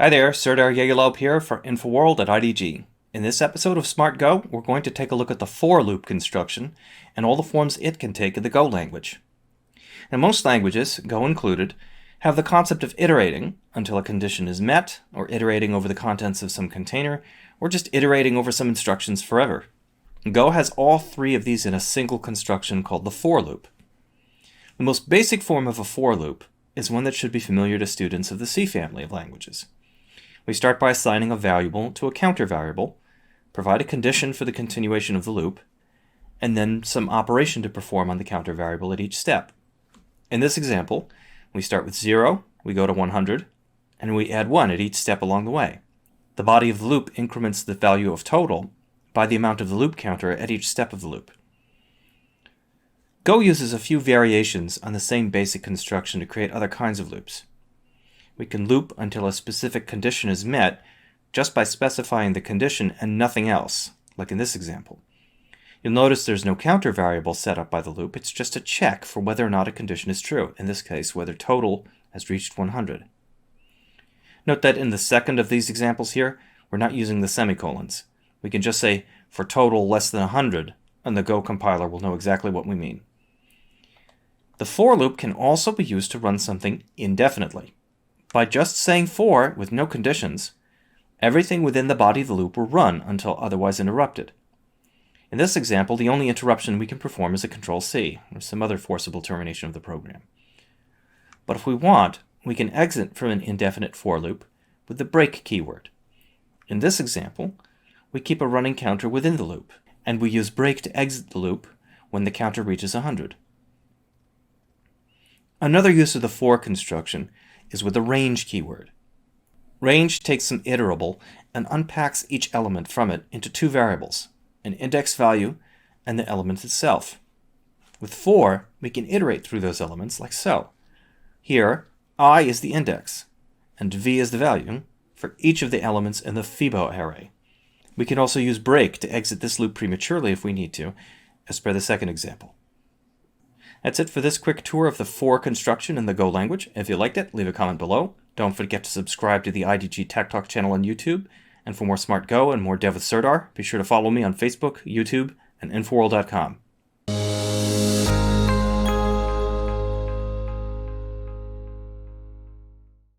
Hi there, Serdar Yegalov here for InfoWorld at IDG. In this episode of Smart Go, we're going to take a look at the for loop construction and all the forms it can take in the Go language. Now, most languages, Go included, have the concept of iterating until a condition is met, or iterating over the contents of some container, or just iterating over some instructions forever. Go has all three of these in a single construction called the for loop. The most basic form of a for loop is one that should be familiar to students of the C family of languages. We start by assigning a variable to a counter variable, provide a condition for the continuation of the loop, and then some operation to perform on the counter variable at each step. In this example, we start with 0, we go to 100, and we add 1 at each step along the way. The body of the loop increments the value of total by the amount of the loop counter at each step of the loop. Go uses a few variations on the same basic construction to create other kinds of loops. We can loop until a specific condition is met just by specifying the condition and nothing else, like in this example. You'll notice there's no counter variable set up by the loop, it's just a check for whether or not a condition is true, in this case whether total has reached 100. Note that in the second of these examples here, we're not using the semicolons. We can just say for total less than 100, and the Go compiler will know exactly what we mean. The for loop can also be used to run something indefinitely. By just saying for with no conditions, everything within the body of the loop will run until otherwise interrupted. In this example, the only interruption we can perform is a Control-C, or some other forcible termination of the program. But if we want, we can exit from an indefinite for loop with the break keyword. In this example, we keep a running counter within the loop, and we use break to exit the loop when the counter reaches 100. Another use of the for construction is with the range keyword. Range takes some iterable and unpacks each element from it into two variables, an index value and the element itself. With for, we can iterate through those elements like so. Here, I is the index, and v is the value for each of the elements in the Fibo array. We can also use break to exit this loop prematurely if we need to, as per the second example. That's it for this quick tour of the for construction in the Go language. If you liked it, leave a comment below. Don't forget to subscribe to the IDG Tech Talk channel on YouTube. And for more Smart Go and more Dev with Serdar, be sure to follow me on Facebook, YouTube, and Infoworld.com.